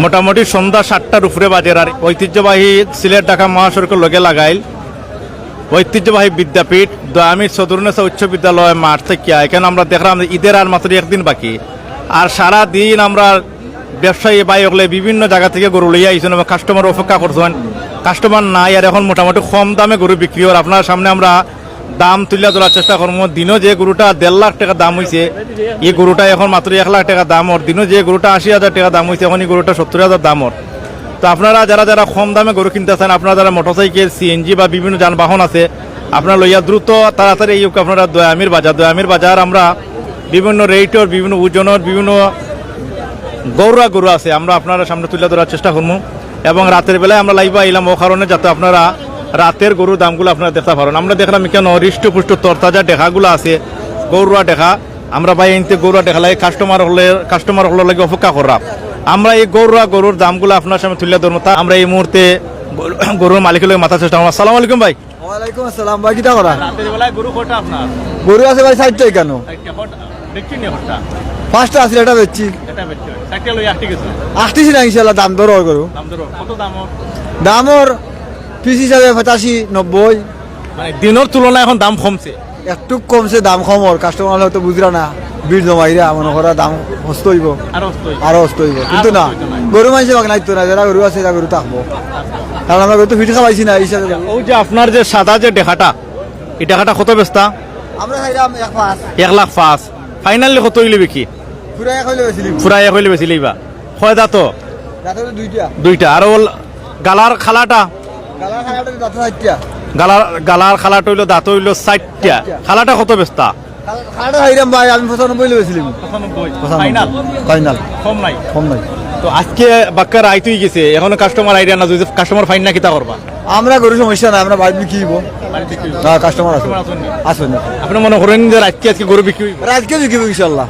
মোটামুটি সন্ধ্যা 7টার উপরে বাজের। আর ঐতিহ্যবাহী সিলেট ঢাকা মহাসড়কের লগে লাগাইল ঐতিহ্যবাহী বিদ্যাপীঠ দয়ামির সদরুন্নেসা উচ্চ বিদ্যালয় মাঠ থেকে এখানে আমরা দেখলাম ঈদের আর মাত্র একদিন বাকি। আর সারা দিন আমরা ব্যবসায়ী বাই হলে বিভিন্ন জায়গা থেকে গরু লইয়া আইছেন এবং কাস্টমার অপেক্ষা করছেন। কাস্টমার নাই আর এখন মোটামুটি কম দামে গরু বিক্রি হয়। আপনার সামনে আমরা দাম তুলিয়া ধরার চেষ্টা করবো। দিনও যে গরুটা 1.5 লাখ টাকা দাম হয়েছে, এই গরুটা এখন মাত্র 1 লাখ টাকা দাম ওর। দিনও যে গরুটা 80,000 টাকা দাম হয়েছে, এখন এই গরুটা 70,000 দাম ওর। তো আপনারা যারা যারা কম দামে গরু কিনতেছেন, আপনারা যারা মোটরসাইকেল সিএনজি বা বিভিন্ন যানবাহন আছে, আপনারা লইয়া দ্রুত তাড়াতাড়ি এই আপনারা দয়ামির বাজার আমরা বিভিন্ন রেটের বিভিন্ন ওজনের বিভিন্ন গরু আছে আমরা আপনারা সামনে তুলে ধরার চেষ্টা করবো। এবং রাতের বেলায় আমরা লাইভে আইলাম ও কারণে যাতে আপনারা রাতের গরুর দামগুলো আপনারা দেখতে পারেন। আমরা দেখলাম কেন হৃষ্টপুষ্ট তরতাজা ডেখাগুলো আছে, গরুয়া ডেখা। আমরা ভাই এনতে গরুয়া ডেখা লাগে কাস্টমার হলে লাগে অপেক্ষা করা। আমরা এই গরুর দামগুলো আপনার সামনে তুলে ধরবো। তা আমরা এই মুহূর্তে গরুর মালিকের লগে মাথা চেষ্টা করবো। আসসালামু আলাইকুম ভাই। ওয়ালাইকুম আসসালাম ভাই, কিটা করা? রাতের বেলায় গরু কটা আপনার? গরু আছে ভাই 60টাই। কেন? দেখছি নি হটটা। পাঁচটা আছে, এটা বেচছি। এটা বেচছি। একটা লই আসতে গেছে। আসতেছি না ইনশাআল্লাহ, দাম দর গরু। দাম ধরো কত দাম ওর? দাম ওর পিস হিসাবে 85-90। মানে দিনের তুলনায় এখন দাম কমছে। একটু কমছে, দাম কম ওর। কাস্টমার হয়তো বুঝরা না, ভিড় জমাইরা মনে করা দাম হস্ত হইব, আরো হস্ত হইব। কিন্তু না, গরু মাইছে বাক নাইতো না, যারা গরু আছে তারা গরু থাকবো। কারণ আমরা গরু তো ফিট খাওয়াইছি না এই হিসাবে। ওই যে আপনার যে সাদা যে ডেখাটা, এই ডেখাটা কত বেচতা? আমরা খাইলাম 1.5 1,05,000। ফাইনালি কত হইলে বিকি? পুরা এক হইলে বেশি পুরা এক হইলে বেশি লইবা। হয় দাঁত? রাতে দুইটা। দুইটা। আর ওল গালার খালাটা? গালা খালাটা দাঁত 60টা। গালার খালাটা হইলো দাঁত হইলো 60টা। খালাটা কত বেচতা? খালাটা খাইলাম ভাই আমি 95 বেছিলাম। 95 ফাইনাল? ফাইনাল। কম নাই? কম নাই। তো আজকে বাক্কার আইতেই গেছে, এখনো কাস্টমার আইডিয়া না। যদি কাস্টমার ফাইন না কিতা করবা? আমরা গরু সমস্যা না, আমরা বাড়ি বিক্রি হইব। হ্যাঁ, কাস্টমার আছে। আসবেন না আপনি মনে করেন যে আজকে গরু বিক্রি হইব? আজকে বিক্রি হইব ইনশাআল্লাহ,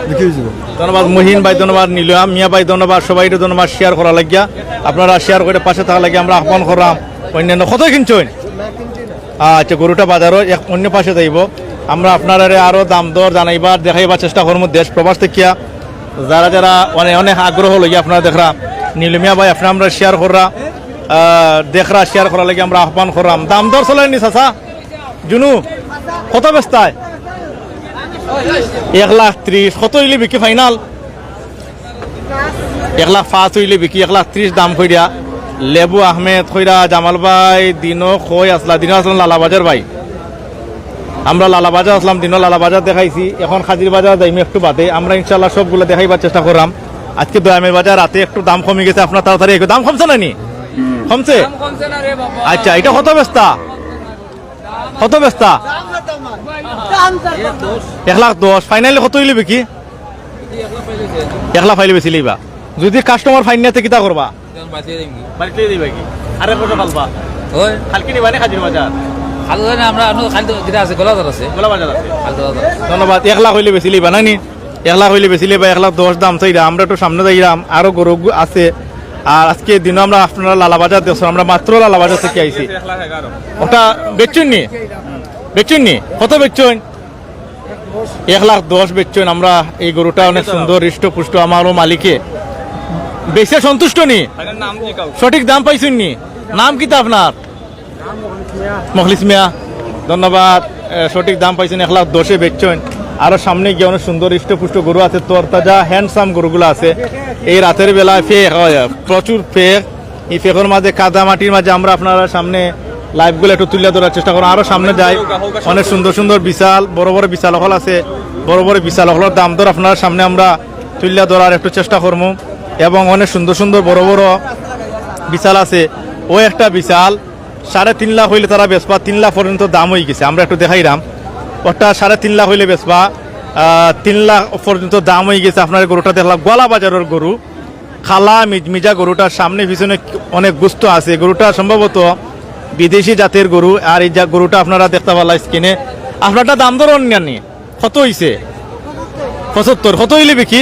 বিক্রি হইব। ধন্যবাদ মহিন ভাই, ধন্যবাদ নীলম মিয়া ভাই, ধন্যবাদ সবাই ধন্যবাদ। শেয়ার করা লাগিয়া আপনারা শেয়ার করে পাশে থাকা লাগিয়া আমরা আহ্বান করলাম। অন্যান্য কত কিনছেন? আচ্ছা, গরুটা বাজারও অন্য পাশে যাইব। আমরা আপনারা আরো দাম দর জানাইবার দেখাইবার চেষ্টা করবো। দেশ প্রবাস থেকে যারা যারা অনেক আগ্রহ লইয়া আপনারা দেখরা নীলমিয়া ভাই আপনার আমরা শেয়ার করা দেখরা শেয়ার করার লাগে আমরা আহ্বান করলাম। দাম দর চলেন নি চাচা? জুনু কত বেচতায়? 1,30,000। কত হইলে বিকি ফাইনাল? 1,05,000 হইলে বিকি। 1,30,000 দাম কইরা লেবু আহমেদ কইরা জামাল ভাই দিনও কই আসলা। দিনও আসলাম লালাবাজার ভাই, আমরা লালাবাজার আসলাম। দিনও লালাবাজার দেখাইছি। এখন খাজির বাজার যাইমি একটু বাদে। আমরা ইনশাল্লাহ সবগুলো দেখাইবার চেষ্টা করলাম। আজকে দয়ামের বাজার রাতে একটু দাম কমে গেছে। আপনার তাড়াতাড়ি দাম কমছে না নি? কমছে? আচ্ছা, এটা কত বেচতা? কত বেচতা? 1,10,000। ফাইনালি কত হইলে বিকি? 1,00,000 ফাইলে বেশি লইবা। যদি কাস্টমার ফাইন নিতে কিতা করবা? বাড়িতে দিবা কি? আরে কত ফালবা? ওই খালকি নিবা নি খাজির বাজার? ধন্যবাদ। 1,00,000 হইলে বেশি লইবা না নি? 1,00,000 হইলে বেশি লইবা। 1,10,000 দাম চাইরা আমরা একটু সামনে যাইলাম, আরো গরু আছে। আর আজকে দিনও আমরা আপনারা লালাবাজার দেখছেন, আমরা মাত্র লালাবাজার থেকে আইছি। ওটা বেচছেন নি? বেচছেন নি? কত বেচছেন? 1,10,000 বেচছেন। আমরা এই গরুটা অনেক সুন্দর হৃষ্টপুষ্ট। আমারও মালিকে বেশি সন্তুষ্ট নি? সঠিক দাম পাইছেন নি? নাম কিতা আপনার? মখলিস মিয়া, ধন্যবাদ। সঠিক দাম পাইছেন। 1,10,000 বেচছেন। আরো সামনে গিয়ে অনেক সুন্দর হৃষ্টপুষ্ট গরু আছে, তরতাজা হ্যান্ডসাম গরুগুলো আছে। এই রাতের বেলায় ফেক হয়, প্রচুর ফেক। এই ফেকের মাঝে কাদা মাটির মাঝে আমরা আপনারা সামনে লাইভগুলো একটু তুলে ধরার চেষ্টা করুন। আরো সামনে যাই, অনেক সুন্দর সুন্দর বিশাল বড় বড় বিশাল হল আছে। বড় বড় বিশাল হলের দাম দর আপনার সামনে আমরা তুলে ধরার একটু চেষ্টা করবো। এবং অনেক সুন্দর সুন্দর বড় বড় বিশাল আছে। ও একটা বিশাল 3.5 লাখ হইলে তারা বেচবা। 3 লাখ পর্যন্ত দাম হয়ে গেছে। আমরা একটু দেখাইলাম ওটা 3.5 লাখ হইলে বেচবা। 3 লাখ পর্যন্ত দাম হয়ে গেছে। আপনার গরুটা দেখলাম গোলা বাজারের গরু, খালা মিজমিজা। গরুটার সামনে পিছনে অনেক গুস্ত আছে। গরুটা সম্ভবত বিদেশি জাতের গরু। আর এই গরুটা আপনারা দেখতে পারলাম স্ক্রিনে। আপনারটা দাম দর অন্যান্য কত হইছে? 75। কত হইলে বিকি?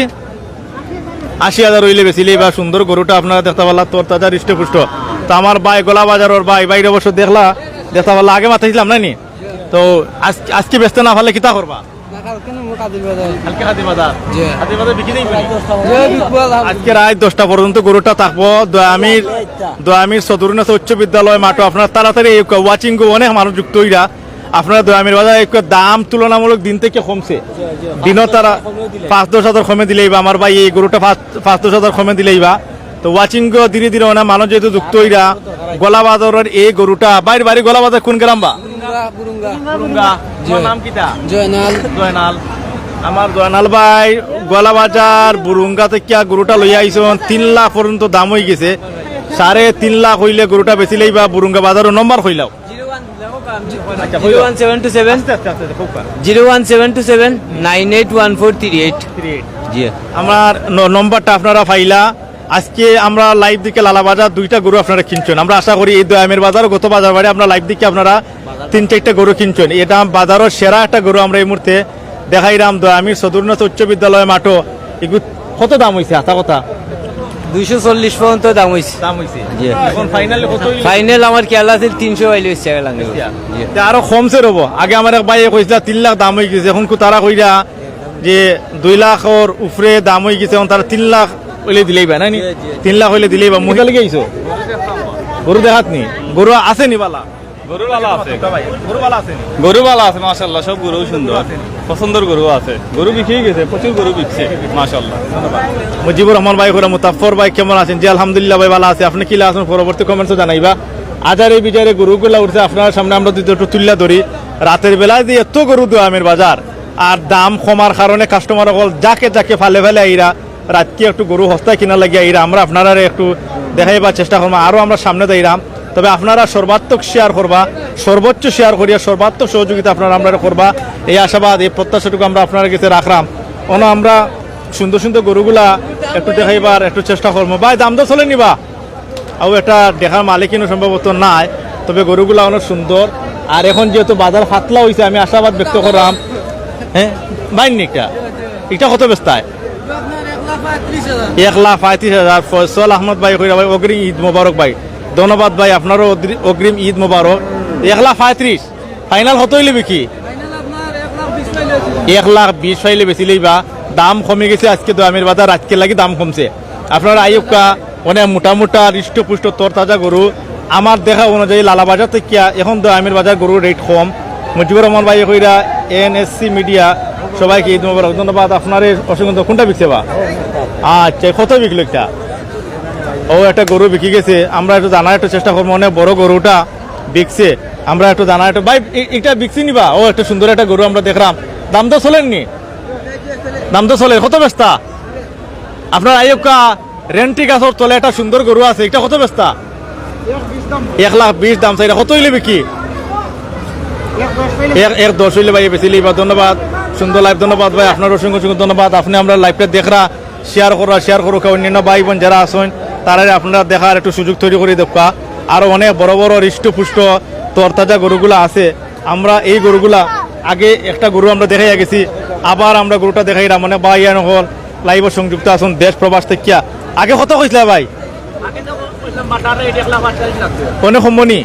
80,000 হইলে বেশি লইবা। সুন্দর গরুটা আপনারা দেখতে পারলাম, তরতাজা হৃষ্টপুষ্ট। তো আমার ভাই গোলা বাজারের বাইরে অবশ্য দেখতে পারলাম, আগে মাথাইছিলাম না নি? তো আজকে বেচতে না পারলে কিতা করবা? কালকে হাতি বাজার জি। হাতি বাজার বিক্রি নেই জি। আজকে রাত 10টা পর্যন্ত গরুটা থাকবো দয়ামির সদরুনাথ উচ্চ বিদ্যালয় মাঠে আপনার তাড়াতাড়ি ওয়াচিং অনেক মানুষ যুক্ত হইরা আপনারা দয়ামির বাজার একটু দাম তুলনামূলক দিন থেকে কমছে দিনও তারা 5-10 হাজার কমে দিলেই বা আমার ভাই এই গরুটা 5-10 হাজার কমে দিলেই বা তো ওয়াচিং ধীরে ধীরে অনেক মানুষ যেহেতু যুক্ত হইরা গলা বাজারের এই গরুটা বাইরে বাড়ি গলা বাজার কোন গ্রাম বা বুরুঙ্গা নাম কিটা জয়নাল আমার জয়নাল ভাই গলা বাজার বুরুঙ্গা থেকে গরুটা লইয়া আইসন 3 লাখ পর্যন্ত দাম হয়ে গেছে 3.5 লাখ হইলে গরুটা বেচিলেই বা বুরুঙ্গা বাজারের নম্বর হইলাও 01727 আমার নম্বরটা আপনারা পাইলা আজকে আমরা লাইভ দিকে লালা বাজার 2টা গরু আপনারা কিনছেন আমরা আশা করি এই দয়ামের বাজার গত বাজার বাড়ি আমরা লাইভ দিকে আপনারা 3-4টা গরু কিনছেন এটা বাজারের সেরা একটা গরু আমরা এই মুহূর্তে দেখাইলাম দয়ামির সদরুনাথ উচ্চ বিদ্যালয় মাঠও এগুলো কত দাম হয়েছে আতা কথা 240 পর্যন্ত দাম হয়েছে জি। এখন ফাইনালে কত ফাইনাল আমার খেয়াল আছে 300 আইলে হয়েছে আরো কমছে রব আগে আমার এক ভাই কইছিল 3 লাখ দাম হয়ে গেছে এখন তারা কইরা যে 2 লাখর উপরে দাম হয়ে গেছে এখন তারা 3 লাখ হইলে দিলেই বা নানি 3 লাখ হইলে দিলেই বা মহিলা লেগে আইছো গরু দেখাত নি গরু আছে নি বালা গরু ভালো আছে গরু বালা আছে নি গরু ভালো আছে মাশাআল্লাহ সব গরু সুন্দর পছন্দের গরু আছে গরু বিক্রি গেছে প্রচুর গরু বিকছে মাশাআল্লাহ মুজিবুর রহমান ভাই ঘোরা মুতাফর ভাই কেমন আছেন জি আলহামদুলিল্লাহ ভাই ভালো আছে আপনি কি আছেন পরবর্তী কমেন্টসে জানাইবা আজারে বিজারে গরুগুলা উঠছে আপনার সামনে আমরা দুটো তুল্লা ধরি রাতের বেলায় দিয়ে এত গরু দোয়ামের বাজার আর দাম কমার কারণে কাস্টমার সকল যাকে যাকে ফালে ফেলে আইরা রাতকে একটু গরু হস্তায় কিনা লাগিয়ে আইরা আমরা আপনারা একটু দেখাইবার চেষ্টা করবো আরও আমরা সামনে দাইরাম তবে আপনারা সর্বাত্মক শেয়ার করবা সর্বোচ্চ শেয়ার করিয়া সর্বাত্মক সহযোগিতা আপনারা আমরা করবা এই আশাবাদ এই প্রত্যাশাটুকু আমরা আপনার কাছে রাখলাম অন্য আমরা সুন্দর সুন্দর গরুগুলা একটু দেখাইবার একটু চেষ্টা করবো ভাই দাম তো চলে নিবা আর এটা দেখার মালিকিনও সম্ভবত নাই তবে গরুগুলা অনেক সুন্দর আর এখন যেহেতু বাজার ফাতলা হয়েছে আমি আশাবাদ ব্যক্ত করলাম হ্যাঁ বাইনি এটা কত ব্যস্তায় 1,35,000 ফয়সল আহমদ ভাই কইরা ভাই অগ্রিম ঈদ মোবারক ভাই ধন্যবাদ ভাই আপনারও অগ্রিম ঈদ মোবারক 1,35,000 ফাইনাল কত হইলে বিকি 1,20,000 ফাইলে বেচিলেই বা দাম কমে গেছে আজকে দয়ামের বাজার আজকে লাগি দাম কমছে আপনারা আইকা অনেক মোটা হৃষ্টপুষ্ট তরতাজা গরু আমার দেখা অনুযায়ী লালা বাজার থেকে এখন দয়ামের বাজার গরুর রেট কম মুজিবুর রহমান ভাই কইরা এনএসসি মিডিয়া সবাইকে ঈদ মোবারক ধন্যবাদ আপনার অসংখ্য কোনটা বিকছে বা আচ্ছা কত বিকলো একটা ও একটা গরু বিকি গেছে আমরা একটু জানার একটু চেষ্টা করবো অনেক বড় গরুটা বিকছে আমরা একটু জানার একটু ভাই এটা বিকছি নিবা ও একটা সুন্দর একটা গরু আমরা দেখলাম দাম তো চলেননি দাম তো চলে কত ব্যস্তা আপনার আইকা রেন্টি গাছর তলে একটা সুন্দর গরু আছে এটা কত ব্যস্তা 1,20,000 দাম চাই কত হইলে বিকি 1,10,000 হইলে ভাই বেশি লিবা ধন্যবাদ সুন্দর লাইভ ধন্যবাদ ভাই আপনার অসংখ্য ধন্যবাদ আপনি আমরা লাইভটা দেখরা শেয়ার করো অন্যান্য ভাই বোন যারা আছেন তারা আপনারা দেখার একটু সুযোগ তৈরি করে দেখা আরো অনেক বড় বড় হৃষ্টপুষ্ট তরতাজা গরুগুলা আছে আমরা এই গরুগুলা আগে একটা গরু আমরা দেখাই গেছি আবার আমরা গরুটা দেখাই মানে ভাই হল লাইভ সংযুক্ত আছেন দেশ প্রবাস থেকে আগে কত কইছিল ভাই অনেক সম্মনি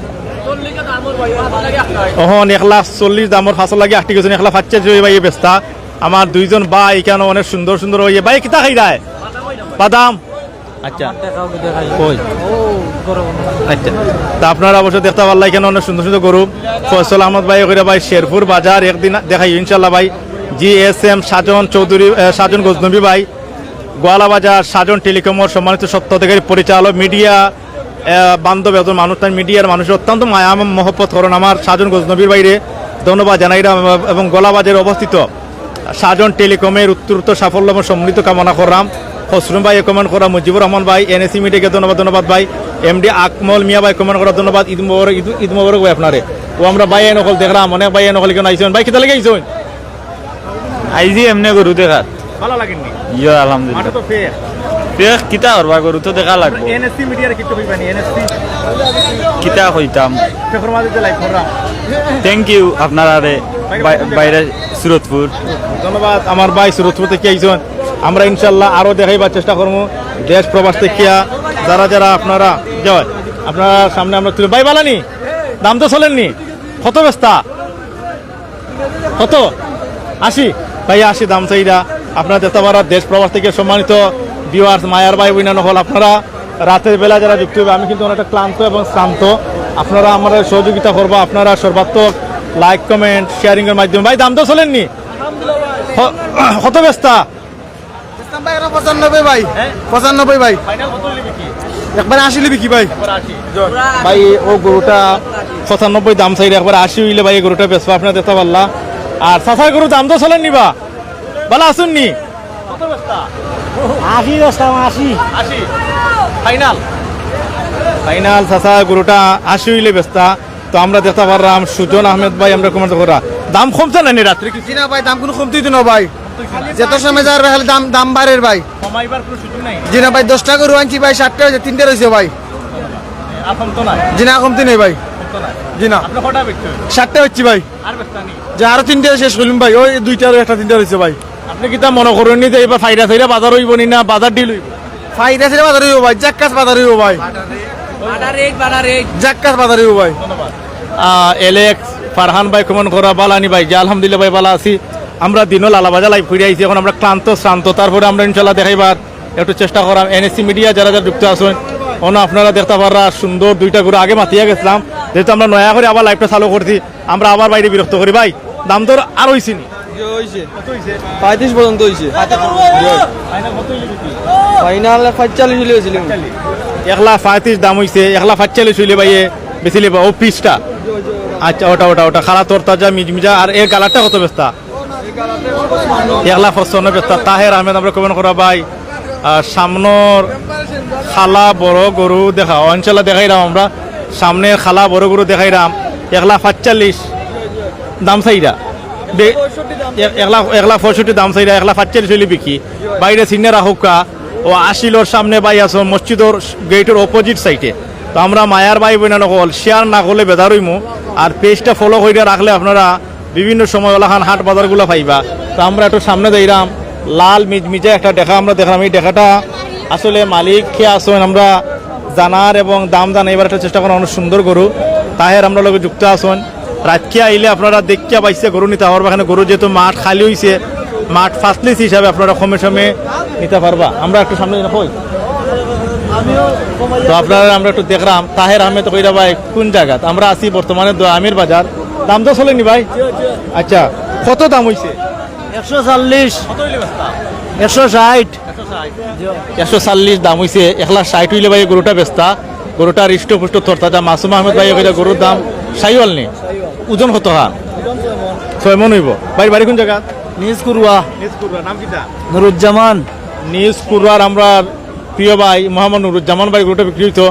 অহন 1,40,000 দামর ফাঁসল লাগে 8 গেছেন 1,50,000 ভাই বেস্তা আমার দুইজন ভাই এখানে অনেক সুন্দর সুন্দর হয়ে ভাই কিতা খাই রায় বাদাম আচ্ছা কই আচ্ছা তা আপনারা অবশ্যই দেখতে পারলা এখানে অনেক সুন্দর সুন্দর গরু ফয়সল আহমদ ভাই কইরা ভাই শেরপুর বাজার একদিন দেখাই ইনশাল্লাহ ভাই GSM সাজন চৌধুরী সাজন গজনবী ভাই গোয়ালা বাজার সাজন টেলিকমের সম্মানিত সত্ত্বাধিকারী পরিচালক মিডিয়া বান্ধব একজন মানুষ তাই মিডিয়ার মানুষের অত্যন্ত মায়া মহব্বত করেন আমার সাজন গজনবীর বাইরে ধন্যবাদ জানাইরা এবং গোলাবাজারে অবস্থিত সাজন টেলিকমের উত্তরোত্তর সাফল্য এবং সমৃদ্ধ কামনা করলাম খসরুম ভাই কমেন্ট করা মুজিবুর রহমান ভাই এনএসি মিডিয়াকে ধন্যবাদ ভাই এমডি আকমল মিয়া ভাই কমেন্ট করা ধন্যবাদ ঈদ মোবারক ভাই আপনারে ও আমরা ভাই নকল দেখলাম অনেক ভাই নকল কেন আইসেন ভাই কিতা লেগে আইসেন আইজি এমনি গরু দেখাত ভালো লাগেনি ইয়া আলহামদুলিল্লাহ তো ফের দেখ কিতা করবা গরু তো দেখা লাগবে এনএসসি মিডিয়ার কিছু কইবানি এনএসসি কিতা কইতাম শেখর মাঝে লাইভ করলাম থ্যাংক ইউ আপনারা বাইরে সুরতপুর ধন্যবাদ আমার ভাই সুরতপুর থেকে আইসেন আমরা ইনশাল্লাহ আরো দেখাইবার চেষ্টা করবো দেশ প্রবাস থেকে যারা আপনারা জয় আপনারা সামনে আমরা তুলে ভাই বালানি দাম তো চলেননি কত ব্যস্তা কত 80 ভাই 80 দাম চাইরা আপনারা দেখতে পারা দেশ প্রবাস থেকে সম্মানিত ভিউয়ার্স মায়ার ভাই বোন হল আপনারা রাতের বেলা যারা যুক্ত হবে আমি কিন্তু অনেকটা ক্লান্ত এবং শ্রান্ত আপনারা আমাদের সহযোগিতা করবো আপনারা সর্বাত্মক লাইক কমেন্ট শেয়ারিং এর মাধ্যমে ভাই দাম তো চলেননি কত ব্যস্তা 95 ভাই 95 ভাই একবার 80 লিবি কি ভাই ভাই ও গরুটা 95 দাম চাইলে একবার 80 হইলে ভাই এই গরুটা বেচবো আপনারা দেখতে পারলা আর চাচা গরু দাম তো চলেন নিবা ভালো আসুন নি কত ব্যস্তা 80 ব্যস্তা 80 ফাইনাল ফাইনাল চাচা গরুটা 80 হইলে বেচতা তো আমরা দেখতে পারলাম সুজন আহমেদ ভাই আমরা কমেন্ট করা দাম কমছে না নি রাত্রে কি জি না ভাই দাম কোনো কমতেই তো না ভাই যত সময় যার ভাই দাম দাম বাড়ের ভাই কমাইবার কোনো সুযোগ নাই জি না ভাই 10 টাকা গরু আনছি ভাই 60 টাকা 3 টা রইছে ভাই এখন তো নাই জি না কমতে নেই ভাই জি না আপনি কটা বিক্রি 60 টা হচ্ছে ভাই আর বেচতা নি যে আরো 3 টা শেষ করলাম ভাই ওই 2টা আর একটা 3টা রইছে ভাই আপনি কি তা মনে করেন নি যে এবার ফাইদা ছাইরা বাজার হইব নি না বাজার ডিল হইব ফাইদা ছেড়ে বাজার হইব ভাই জাক্কাস বাজার হইব ভাই জাক্কাস বাজার হইব ভাই এলেক্স ফারহান ভাই কমেন্ট করা বালানি ভাই যে আলহামদুলিল্লাহ ভাই ভালো আছি আমরা দিনও লালাবাজা লাইভ ফিরে আইছি এখন আমরা ক্লান্ত শ্রান্ত তারপরে আমরা ইনশাল্লাহ দেখাইবার একটু চেষ্টা করাম এনএসসি মিডিয়া যারা যারা যুক্ত আছেন অন্য আপনারা দেখতে পাররা সুন্দর দুইটা গরু আগে মাতিয়ে গেছিলাম যেহেতু আমরা নয়া করে আবার লাইভটা চালু করছি আমরা আবার বাইরে বিরক্ত করি ভাই দাম দর আর হইছি নি 35 পর্যন্ত হইছে ফাইনাল 45 হইলে হইছিল 1.35 দাম হইছে 1.45 হইলে ভাই বেশি লেবা ও পিসটা আচ্ছা ওটা খালা তরতাজা মিজমিজা আর এর কালারটা কত ব্যস্তা 1.55 ব্যস্তা তাহের আহমেদ আমরা কমেন্ট করা ভাই সামনের খালা বড় গরু দেখা অঞ্চলে দেখাইলাম আমরা সামনের খালা বড় গরু দেখাইলাম 1.45 দাম চাইরা 1.65 দাম চাইরা 1.45 হইলে বিকি বাইরে সিনে রাহুকা ও আশিলোর সামনে বাই আছো মসজিদর গেটের অপোজিট সাইডে তো আমরা মায়ার ভাই বোন নকল শেয়ার না করলে বেদার হইমু আর পেজটা ফলো করে রাখলে আপনারা বিভিন্ন সময় ওলাখান হাট বাজারগুলো পাইবা তো আমরা একটু সামনে যাইলাম লাল মিজমিজে একটা দেখা আমরা দেখলাম এই দেখাটা আসলে মালিক খেয়ে আসেন আমরা জানার এবং দাম জানাইবার একটা চেষ্টা করেন অনেক সুন্দর গরু তাহের আমরা লোক যুক্ত আসেন রাতকে আইলে আপনারা দেখিয়া পাইছে গরু নিতে পারবা এখানে গরু যেহেতু মাঠ খালি হয়েছে মাঠ ফার্স্টলিস হিসাবে আপনারা কমে সমে নিতে পারবা আমরা একটু সামনে হই তো আপনারা আমরা একটু দেখলাম তাহের আহমেদ কইরা ভাই কোন জায়গা আমরা আছি বর্তমানে আমির বাজার দাম তো চলেনি ভাই আচ্ছা কত দাম হইছে 140 160 140 দাম হইছে 160 হইলে ভাই গরুটা বেচতা গরুটা হৃষ্টপুষ্ট তরতাজা মাসুম আহমেদ ভাই কইরা গরুর দাম সাইওয়াল নি ওজন কত হা 6 মন হইব ভাই বাড়ি কোন জায়গা নিজ কুরুয়া নাম কিটা নুরুজ্জামান নিউজ কুরবার আমরা প্রিয় ভাই মোহাম্মদ নুরুজ্জামান ভাই গরুটা বিক্রি হইতো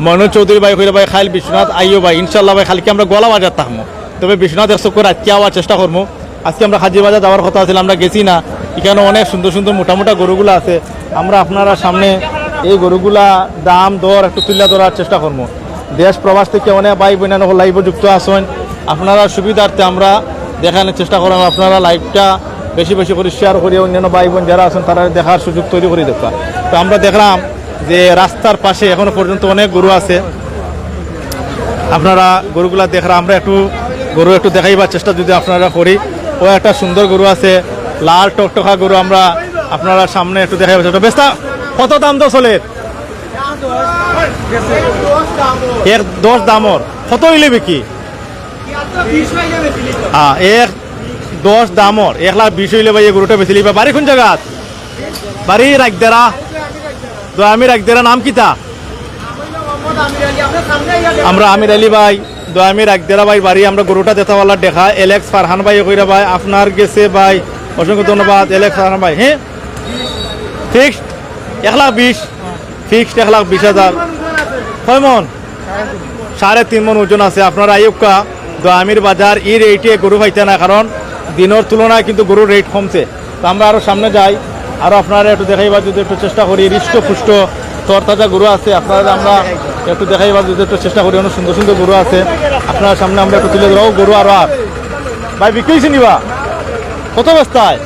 মনোজ চৌধুরী ভাই কইরা ভাই খাইল বিশ্বনাথ আইও ভাই ইনশাল্লাহ ভাই খালকে আমরা গলা বাজার থাকবো তবে বিশ্বনাথ 100 করে আজকে আওয়ার চেষ্টা করবো আজকে আমরা হাজির বাজার যাওয়ার কথা ছিল আমরা গেছি না এখানে অনেক সুন্দর সুন্দর মোটা গরুগুলো আছে আমরা আপনারা সামনে এই গরুগুলা দাম দর একটু তুলে ধরার চেষ্টা করবো দেশ প্রবাস থেকে অনেক ভাই বোন লাইভে যুক্ত আসেন আপনারা সুবিধার্থে আমরা দেখানোর চেষ্টা করলাম আপনারা লাইভটা বেশি বেশি করে শেয়ার করি অন্যান্য ভাই বোন যারা আছেন তারা দেখার সুযোগ তৈরি করে দেখবা তো আমরা দেখলাম যে রাস্তার পাশে এখনো পর্যন্ত অনেক গরু আছে আপনারা গরুগুলা দেখলাম আমরা গরু একটু দেখাইবার চেষ্টা যদি আপনারা করি ও একটা সুন্দর গরু আছে লাল টকটকা গরু আমরা আপনারা সামনে একটু দেখাইবার চেষ্টা বেস্তা কত দাম তো চলে 10 দামর কত হইলে বিকি 10 দামর 1,20,000 হইলে ভাই গরুটা বেশি লিবা বাড়ি কোন জায়গা বাড়ি রাখদেরা তো আমি রাখদেরা নাম কিতা আমরা আমির আলী ভাই দয়ামি রাখদেরা ভাই বাড়ি আমরা গরুটা দেখাওয়ালা দেখা এলেক্স ফারহান ভাই কইরা ভাই আপনার গেছে ভাই অসংখ্য ধন্যবাদ এলেক্স ফারহান ভাই হ্যাঁ ফিক্সড 1,20,000 ফিক্সড 1,20,000 কয় মন 3.5 মন ওজন আছে আপনারা আইকা দয়ামির বাজার এই রেটে গরু পাইতে না কারণ দিনের তুলনায় কিন্তু গরুর রেট কমছে তো আমরা আরো সামনে যাই আরো আপনারা একটু দেখাইবার যদি একটু চেষ্টা করি হৃষ্টপুষ্ট তরতাজা গরু আছে আপনারা আমরা একটু দেখাইবার যদি একটু চেষ্টা করি অনেক সুন্দর সুন্দর গরু আছে আপনার সামনে আমরা একটু তুলে ধরো গরু আর ভাই বিক্রি হয়েছে নিবা কত ব্যস্তায়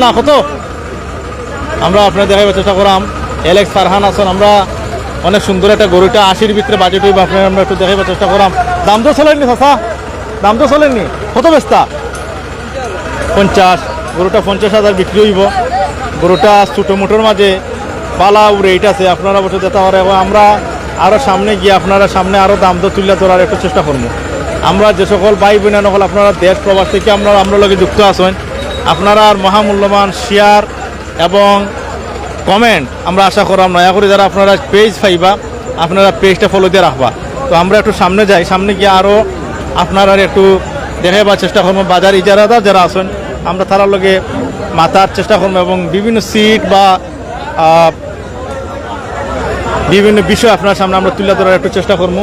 না কত আমরা আপনার দেখাইবার চেষ্টা করলাম এলেক্স ফারহান আছেন আমরা অনেক সুন্দর একটা গরুটা 80-র ভিতরে বাজেট হইব আপনার আমরা একটু দেখাইবার চেষ্টা করলাম দাম তো চলেননি চাচা দাম তো চলেননি কত ব্যস্তা 50 গরুটা 50,000 বিক্রি হইব। গরুটা ছোটো মোটোর মাঝে পালা রেট আছে, আপনারা বসে যেতে পারে এবং আমরা আরও সামনে গিয়ে আপনারা সামনে আরও দাম দর তুলে ধরার একটু চেষ্টা করবো। আমরা যে সকল ভাই বোন নকল আপনারা দেশ প্রবাস থেকে আমরা লগে যুক্ত আছেন, আপনারা মহামূল্যবান শেয়ার এবং কমেন্ট আমরা আশা করলাম নয়া করে যারা আপনারা পেজ পাইবা আপনারা পেজটা ফলো দিয়ে রাখবা। তো আমরা একটু সামনে যাই, সামনে গিয়ে আরও আপনারা একটু দেখাবার চেষ্টা করবো। বাজার ইজারাদার যারা আছেন আমরা তার লগে মাথার চেষ্টা করবো এবং বিভিন্ন সিট বা বিভিন্ন বিষয় আপনার সামনে আমরা তুলে ধরার একটু চেষ্টা করবো।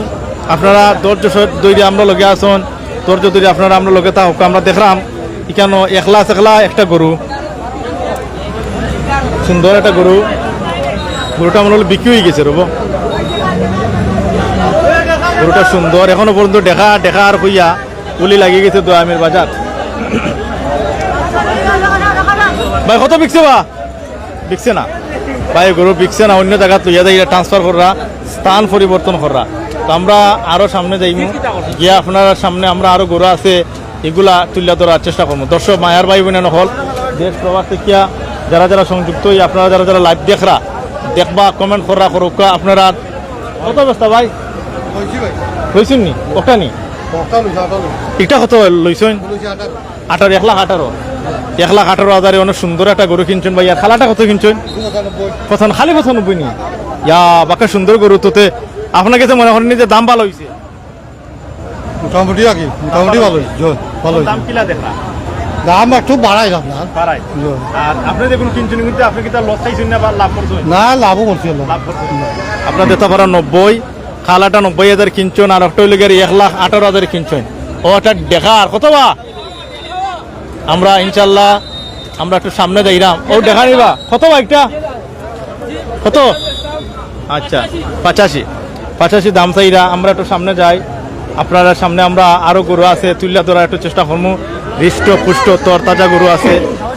আপনারা ধৈর্য ধৈর্য আমরা লগে আসুন, ধৈর্য ধৈর্য আপনারা আমরা লগে তা হোক। আমরা দেখলাম এখানে একলা একটা গরু, সুন্দর একটা গরু, গরুটা মনে হলো বিক্রি হয়ে গেছে। রব গরুটা সুন্দর, এখনো পর্যন্ত দেখা আর হইয়া গুলি লাগিয়ে গেছে দোয়ামের বাজার। ভাই কত বিকছে বা বিকছে না ভাই, গরু বিকছে না, অন্য জায়গা লইয়া যাই ট্রান্সফার করা, স্থান পরিবর্তন করা। তো আমরা আরো সামনে যাইব, গিয়ে আপনার সামনে আমরা আরো গরু আছে এগুলা তুলে ধরার চেষ্টা করবো। দর্শক মায়ার ভাই বোন হল দেশ প্রবাস থেকে যারা যারা সংযুক্ত হই, আপনারা যারা যারা লাইভ দেখবা কমেন্ট করা করুক। আপনারা কত অবস্থা ভাই লইছেন নি ওটা নি এটা কত লইছেন? 1,18,000 1,18,000 অনেক সুন্দর একটা গরু কিনছেন ভাই। আর খালাটা কত কিনছেন? খালি 95 নি? ইয়া বাকা সুন্দর গরু। তোতে আপনার কাছে মনে করেন যে দাম ভালো হয়েছে? মোটামুটি আর কি, মোটামুটি ভালো দাম কিলা দেখা দাম একটু বাড়াই আপনার বাড়াই। আর আপনি দেখুন কিনছেন কিন্তু আপনি কি তার লস খাইছেন না বা লাভ করছেন? না, লাভও করছি লাভ করছেন। আপনার দেতা ভাড়া 90, খালাটা 90,000 কিনছেন, আর একটা হইলে 1,18,000 কিনছেন। ও এটা দেখা আর কত বা আমরা ইনশাল্লাহ আমরা একটু সামনে যাইলাম। ও দেখা নিবা কত বা একটা কত? আচ্ছা 85 দাম চাইরা। আমরা একটু সামনে যাই, আপনারা সামনে আমরা আরো গরু আছে তুলে ধরার একটু চেষ্টা করবো। হৃষ্ট পুষ্ট তরতাজা গরু আছে,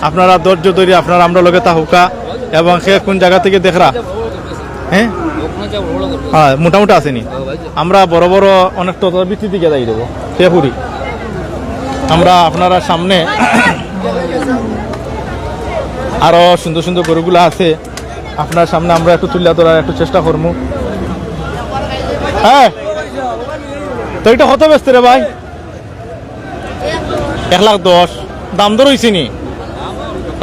আপনারা ধৈর্য ধরে আপনারা আমরা লগে তা হুকা। এবং সে কোন জায়গা থেকে দেখরা? হ্যাঁ হ্যাঁ মোটামুটি আসেনি। আমরা বড় বড় অনেক তরতাজা বৃত্তি দিকে যাই দেবো সে পুরি। আমরা আপনারা সামনে আরো সুন্দর সুন্দর গরুগুলো আছে, আপনার সামনে আমরা একটু তুলে ধরার একটু চেষ্টা করবো। হ্যাঁ তো এটা কত ব্যস্ত রে ভাই? 1,10,000 দাম দর হয়েছে নি?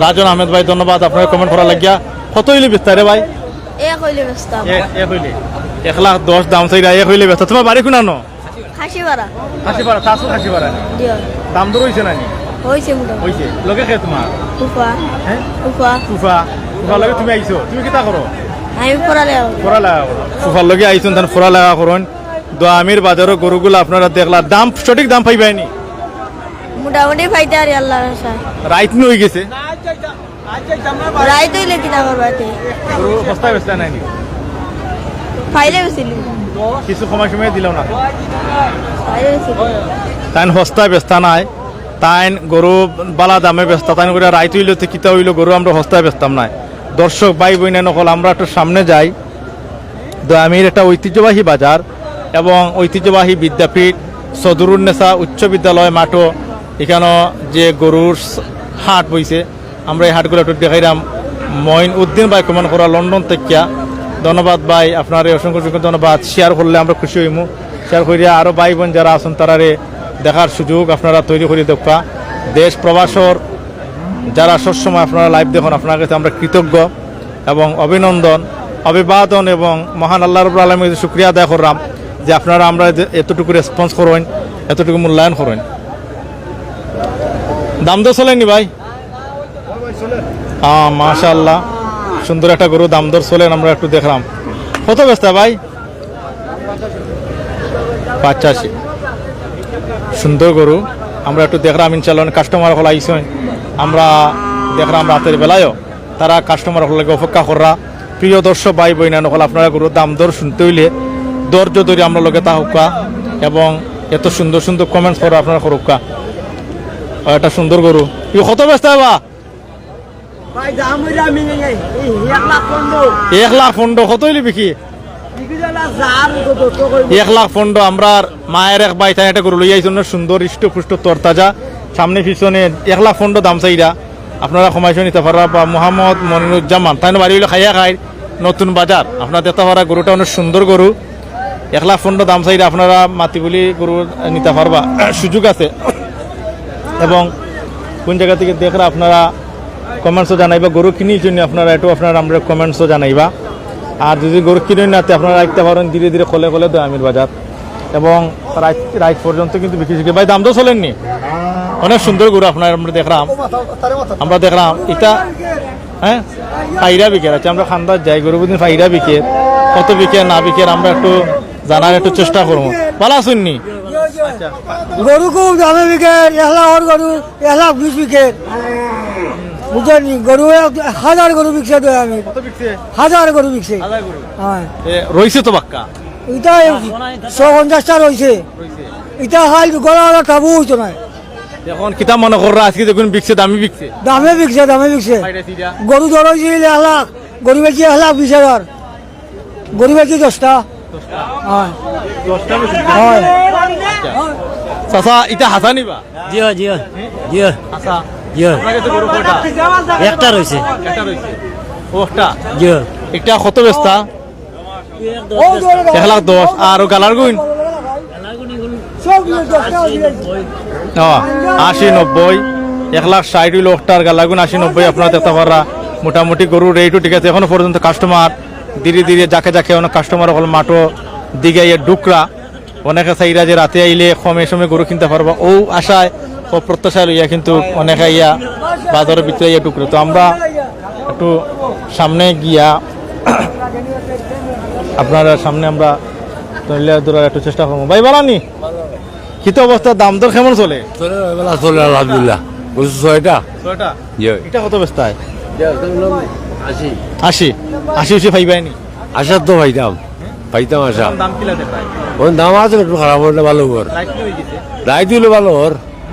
রাজন আহমেদ ভাই ধন্যবাদ আপনার কমেন্ট করা লাগিয়া। কত হইলে ব্যস্ত রে ভাই? 1,10,000 দাম চাই, 1 হইলে ব্যস্ত। তোমার বাড়ি কোনানো? খাসিপাড়া। খাসিপাড়া দাম দর হয়েছে না? হয়েছে লগে খে তোমার ফুফা লগে তুমি আইছো, তুমি কিতা করো? ফুফার লগে আইছেন তার ফোরা লাগা করুন। দোয়ামির বাজারও গরুগুলো আপনারা দেখলা দাম সঠিক দাম পাইবাইনি? মোটামুটি পাইতে আর আল্লাহর আশায়। রাইত নি হয়ে গেছে? রাইত হইলে কিনা করবাতে গরু সস্তায় বেচতা নাই? ফাইলে বেছিলি কিছু সময় দিলাম না ফাইলে বেছিলি তাই সস্তায় বেচতা নাই, তাই গরু বালা দামে বেচতা। তাই করে রাইত হইলে কিতা হইলো গরু আমরা সস্তায় বেচতাম নাই। দর্শক ভাই বোন নকল আমরা একটু সামনে যাই। দোয়ামির একটা ঐতিহ্যবাহী বাজার এবং ঐতিহ্যবাহী বিদ্যাপীঠ সদরুন্নেসা উচ্চ বিদ্যালয় মাঠও এখানে যে গরুর হাট বইছে, আমরা এই হাটগুলো একটু দেখাইলাম। মঈন উদ্দিন ভাই কমেন্ট করা লন্ডন থেকে ধন্যবাদ ভাই, আপনার অসংখ্য ধন্যবাদ। শেয়ার করলে আমরা খুশি হইমু। শেয়ার করিয়া আরও ভাই বোন যারা আছেন তারারে দেখার সুযোগ আপনারা তৈরি করে দেখা। দেশ প্রবাসর যারা সবসময় আপনারা লাইভ দেখুন, আপনার কাছে আমরা কৃতজ্ঞ এবং অভিবাদন এবং মহান আল্লাহ রাব্বুল আলামিনের শুকরিয়া আদায় করলাম যে আপনারা আমরা এতটুকু রেসপন্স করেন, এতটুকু মূল্যায়ন করেন। দাম দর চলেনি ভাই? হ্যাঁ মাশাআল্লাহ সুন্দর একটা গরু দাম দর চলেন। আমরা একটু দেখলাম কত ব্যস্ত ভাই? 85 সুন্দর গরু আমরা একটু দেখলাম। ইনশাআল্লাহ কাস্টমার হল আইসেন, আমরা দেখলাম রাতের বেলায়ও তারা কাস্টমার হলে অপেক্ষা করা। প্রিয় দর্শক ভাই বোন নকল আপনারা গরুর দাম দর শুনতে হইলে ধৈর্য ধরে আমরা লগে তা হুকা এবং এত সুন্দর সুন্দর কমেন্টস করা আপনারা করুকা। একটা সুন্দর গরু কত ব্যস্ত বা? 1,15,000 কত হইলে বিকি? 1,15,000 আমরা মায়ের এক ভাই তাই একটা গরু লইয়া আইছেন, সুন্দর হৃষ্ট পুষ্ট তরতাজা, সামনে পিছনে 1,15,000 দাম চাইরা। আপনারা সময় নিতে পারা বা মোহাম্মদ মনিরুজ্জামান তাই বাড়ি হইলে খাইয়া খাই নতুন বাজার আপনারা দিতে পারা গরুটা অনেক সুন্দর গরু 1,15,000 দাম চাইলে আপনারা মাতি বলি গরু নিতে পারবা সুযোগ আছে এবং কোন জায়গা থেকে দেখরা আপনারা কমেন্টসও জানাইবা গরু কিনির জন্য আপনারা একটু আপনারা আমরা কমেন্টসও জানাইবা আর যদি গরু কিনে নাতে আপনারা রাখতে পারেন ধীরে ধীরে খোলে খোলে দয়ামির বাজার এবং রাইট পর্যন্ত কিন্তু বিক্রি শিখে ভাই দাম তো চলেননি অনেক সুন্দর গরু আপনার আমরা দেখলাম এটা হ্যাঁ ফাইরা বিকের আছে আমরা খান্দার যাই গরু বুঝিন ফাইরা বিকের কত বিকের না বিকের আমরা একটু জানার একটু চেষ্টা করবো ভালো শুননি গরু খুব দামে বিকে 1,00,000 গরু 1,20,000 বিকে বুঝলেন গরু 1,000 গরু বিকছে তো আমি 1,000 গরু বিকছে হ্যাঁ রয়েছে তো বাক্কা এটা 150টা রয়েছে এটা হাল গলা খাবো হইতো না এখন কিতাব মনে কররা আজকে দেখুন বিকছে দামি বিকছে দামে বিকছে গরু ধরেছিল 1,00,000 গরু বেচি 1,20,000 গরু বেচি 10টা হ্যাঁ হয় চাচা এটা হাসা নিবা জিও জিও জিও হাসা জিও আপনার কাছে গরু কয়টা একটা রয়েছে একটা রয়েছে ওটা জিও এটা কত বেস্তা 1,10,000 আর গালার গুণ 80-90 1,60,000 হইল ওটার গালাগুন 80-90 আপনারা দেখতে পারা মোটামুটি গরুর রেটও ঠিক আছে এখনো পর্যন্ত কাস্টমার ধীরে ধীরে যাকে যাকে অনেক কাস্টমার হল মাঠও দিকে ডুকরা অনেকে চাইরা যে রাতে আইলে কমে সময় গরু কিনতে পারবা ও আশায় ও প্রত্যাশা লইয়া কিন্তু অনেকে ইয়া বাজারের ভিতরে ইয়া ডুকরে তো আমরা একটু সামনে গিয়া আপনার সামনে আমরা ধরার একটু চেষ্টা করবো ভাই বলানি কিত অবস্থা দাম দর কেমন চলে চলে আলহামদুলিল্লাহ বুঝছো ছয়টা এটা কত বেস্তায় 80 পাইবাইনি আসার তো পাইতাম আসা দাম কিলা দেখায় ওর দাম আছে একটু খারাপ হলে ভালো ওর রাইট হয়ে গেছে রায় দিলে ভালো ওর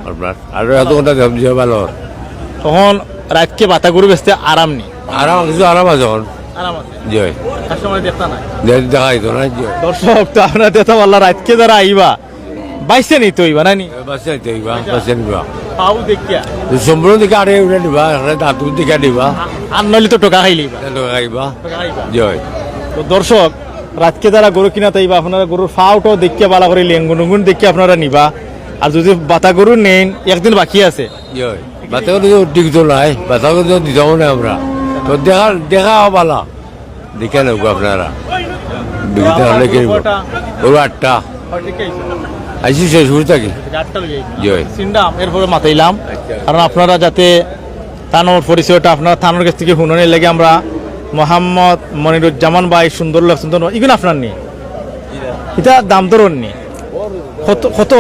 আপনার আর এত ঘন্টা দাম দিয়ে ভালো ওর তখন রাতকে বাতা গরু বেচতে আরাম নেই আরাম কিছু আরাম আছে ওর আরাম আছে জয় কাস্টমার দেখতা নাই দেখাই তো না জয় দর্শক তো আপনার দেখতে পারলা রাতকে যারা আইবা বাইসে নি তো ইবা নানি বাসে দিবা বাসে নিবা পাউ দেখিয়া সম্পূর্ণ দিকে আরে উঠে নিবা দাঁতুর দিকে দিবা আর নইলে তো টোকা খাইলিবা খাইবা জয় তো দর্শক রাতকে যারা গরু কিনা তাইবা আপনারা গরুর ফাউটাও দেখিয়া বালা করে লেঙ্গুন দেখিয়ে আপনারা নিবা আর যদি বাতা গরু নেন একদিন বাকি আছে জয় বাতা করে ঠিক তো নাই বাতা করে দিতাম না আমরা তো দেখা বালা দেখে নেব আপনারা বিকিতে হলে কিনব গরু 8টা আইসি শেষ হয়ে থাকি জয় সিন্ডাম এরপরে মাতাইলাম কারণ আপনারা যাতে থানোর পরিচয়টা আপনারা থানোর কাছ থেকে শুনানোর লেগে আমরা মোহাম্মদ মনিরুজ্জামান ভাই সুন্দর এগুলো আপনার নেই এটা দাম দর নেই কত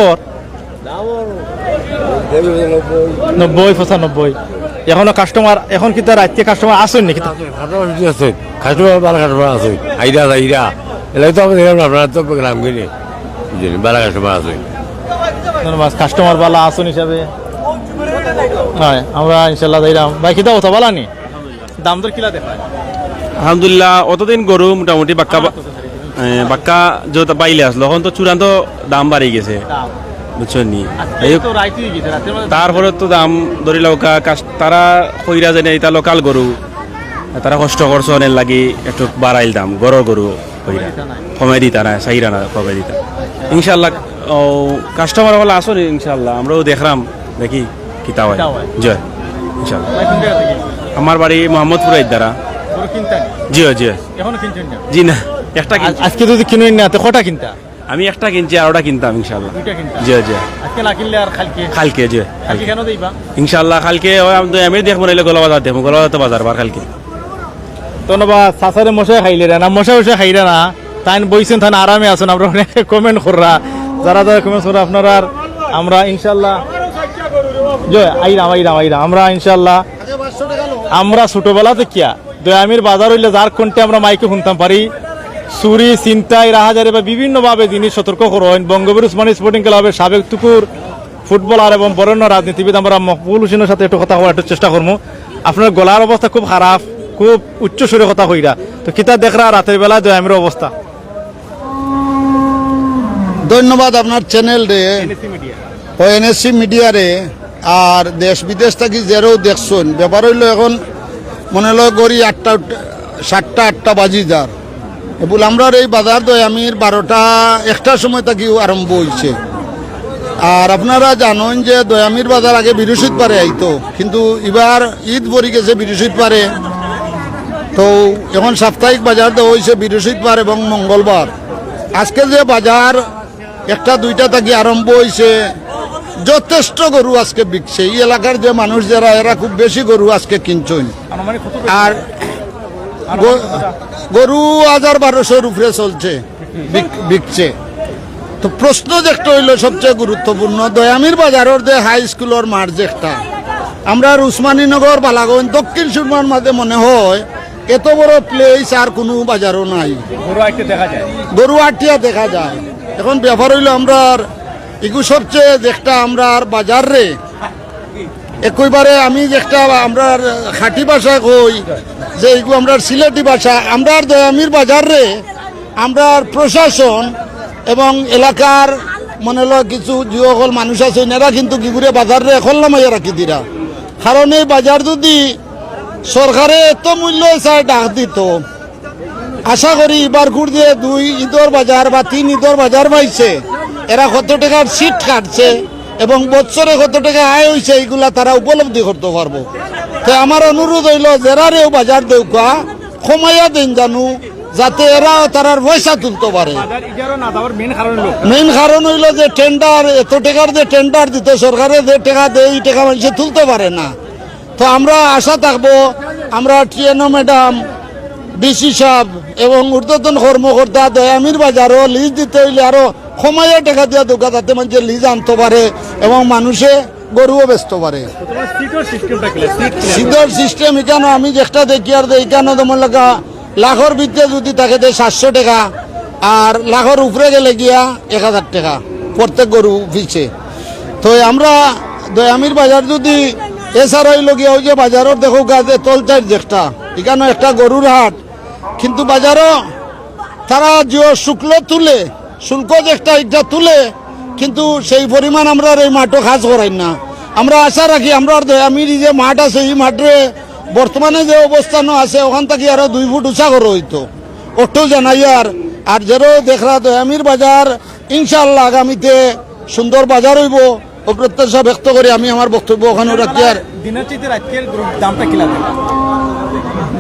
90-95 এখনো কাস্টমার এখন কি তার রাত্রে কাস্টমার আসেন নাকি কাস্টমার বালা কাস্টমার আছে আইরা এলাই তো আপনারা তো গ্রাম কিনে বালা কাস্টমার আছে ধন্যবাদ কাস্টমার বালা আসুন হিসাবে হয় আমরা ইনশাল্লাহ যাইলাম ভাই কিতা কথা বলা নি দাম দর কিলা দেখায় আলহামদুলিল্লাহ অতদিন গরু মোটামুটি বাক্কা যত পাইলে আসলো এখন তো চূড়ান্ত দাম বাড়ি গেছে বুঝছেন নি তারপরে তো দাম ধরি লৌকা তারা কইরা জানে এটা লোকাল গরু তারা কষ্ট করছে অনেক লাগি একটু বাড়াইল দাম গরুর গরু কইরা কমাই দিতা না চাইরা না কমাই দিতা ইনশাল্লাহ কাস্টমার বলা আসো ইনশাল্লাহ আমরাও দেখলাম দেখি কিতা হয় জয় ইনশাল্লাহ আমার বাড়ি মোহাম্মদপুরের দ্বারা জি জি জি না একটা আজকে যদি কিনুন না তো কটা কিনতা আমি একটা কিনছি আর ওটা কিনতাম ইনশাল্লাহ জি জি আজকে না কিনলে আর কালকে জি কেন দিবা ইনশাল্লাহ কালকে আমি দেখবো নাইলে গোলাবাজার দেখবো গোলাবাজার তো বাজার বার কালকে ধন্যবাদ সাসারে মশাই খাইলে না মশাই খাইলে না তাই বইছেন তাই আরামে আছেন আমরা অনেকে কমেন্ট কররা যারা কমেন্ট করা আপনারা আমরা ইনশাল্লাহ জয় আইরাম আমরা ইনশাল্লাহ আমরা ছোটবেলাতে কিয়া দয়ামির বাজার হইলে যার কোনটা আমরা মাইকে শুনতাম পারি চুরি চিন্তাই রাহাজারে বা বিভিন্নভাবে জিনিস সতর্ক করেন বঙ্গবীর উসমানী স্পোর্টিং ক্লাবের সাবেক টুকুর ফুটবলার এবং বরেণ্য রাজনীতিবিদ আমরা মকবুল হোসেনের সাথে একটু কথা বলার একটু চেষ্টা করবো আপনার গলার অবস্থা খুব খারাপ খুব উচ্চ সুরে কথা কইরা তো কিতা দেখরা রাতের বেলা দয়ামির অবস্থা ধন্যবাদ আপনার চ্যানেল রে ও এনএসসি মিডিয়া রে আর দেশ বিদেশ থাকি যেরও দেখছেন ব্যাপার হইলো এখন মনে হলো গড়ি 7টা বাজি যার বলে আমরা এই বাজার দয়ামির 12টা 1টার সময় থাকি আরম্ভ হয়েছে। আর আপনারা জানেন যে দয়ামির বাজার আগে বৃহস্পতিবারে আইতো, কিন্তু এবার ঈদ পড়ে গেছে বৃহস্পতিবারে, তো এখন সাপ্তাহিক বাজার দেওয়া হয়েছে বৃহস্পতিবার এবং মঙ্গলবার। আজকে যে বাজার 1টা 2টা থাকি আরম্ভ হয়েছে, যথেষ্ট গরু আজকে বিকছে। এই এলাকার যে মানুষ যারা এরা খুব বেশি গরু আজকে কিনছেন। আর গরু 1000-1200 উপরে চলছে, বিকছে। তো প্রশ্ন যেটা হইল সবচেয়ে গুরুত্বপূর্ণ, দয়ামির বাজারের যে হাই স্কুলের মাঠ যেটা আমরা উসমানীনগর বালাগঞ্জ দক্ষিণ সুরমার মাঝে মনে হয় এত বড় প্লেস আর কোনো বাজারও নাই, গরু আটিয়া দেখা যায়। এখন ব্যাপার হইল আমরা এগু সবচেয়ে যেটা আমরা বাজার রে একইবারে আমি যেটা আমরা খাঁটি ভাষা কই যে এগু আমরা সিলেটি ভাষা, আমরা দয়ামির বাজার রে আমরা প্রশাসন এবং এলাকার মনে হলো কিছু যুবকল মানুষ আছে এরা কিন্তু কি করে বাজার রে এখন নামাইয়া রাখি দিরা। কারণ এই বাজার যদি সরকারে এত মূল্য চায় ডাক দিত, আশা করি এবার ঘুর দিয়ে 2 ঈদর বাজার বা 3 ঈদর বাজার পাইছে, এরা কত টাকার সিট কাটছে এবং বছরে কত টাকা আয় হয়েছে এইগুলা তারা উপলব্ধি করতে পারবো। তো আমার অনুরোধ হইল যারারেও বাজার দেউকা কমাইয়া দেন জানু, যাতে এরাও তারার পয়সা তুলতে পারে। মেইন কারণ হইল যে টেন্ডার, এত টাকার যে টেন্ডার দিতে সরকারে যে টাকা দেয় এই টাকা মানুষে তুলতে পারে না। তো আমরা আশা থাকবো আমরা টিএনও ম্যাডাম, ডিসি সাহেব এবং ঊর্ধ্বতন কর্মকর্তা দয়ামির বাজারও লিজ দিতে হইলে আরো কমাইয়া টাকা দিয়া দোকান যাতে মানুষের লিজ আনতে পারে এবং মানুষে গরুও বেচতে পারে। সিটর সিস্টেম এখানে আমি যেটা দেখি আর এখানে তোমার লাগা লাখর ভিতরে যদি তাকে দেয় 700 টাকা, আর লাখর উপরে গেলে গিয়া 1000 টাকা প্রত্যেক গরু পিছে। তো আমরা দয়ামির বাজার যদি এছাড়া হইল গিয়া ওই যে বাজারের দেখো গাছে তলচার যেটা এখানে একটা গরুর হাট, কিন্তু বাজারও তারা যে শুক্ল তুলে শুল্ক যেটা এটা তুলে, কিন্তু সেই পরিমাণ আমরা এই মাঠও কাজ করাই না। আমরা আশা রাখি আমরা দয়ামির যে মাঠ আছে এই মাঠে বর্তমানে যে অবস্থানও আছে ওখান থেকে আরো 2 ফুট উঁচা করে হইতো ওটাও জানাই। আর যেরো দেখরা দয়ামির বাজার ইনশাআল্লাহ আগামীতে সুন্দর বাজার হইব ও প্রত্যাশা ব্যক্ত করে আমি আমার বক্তব্য ওখানে রাখি। আর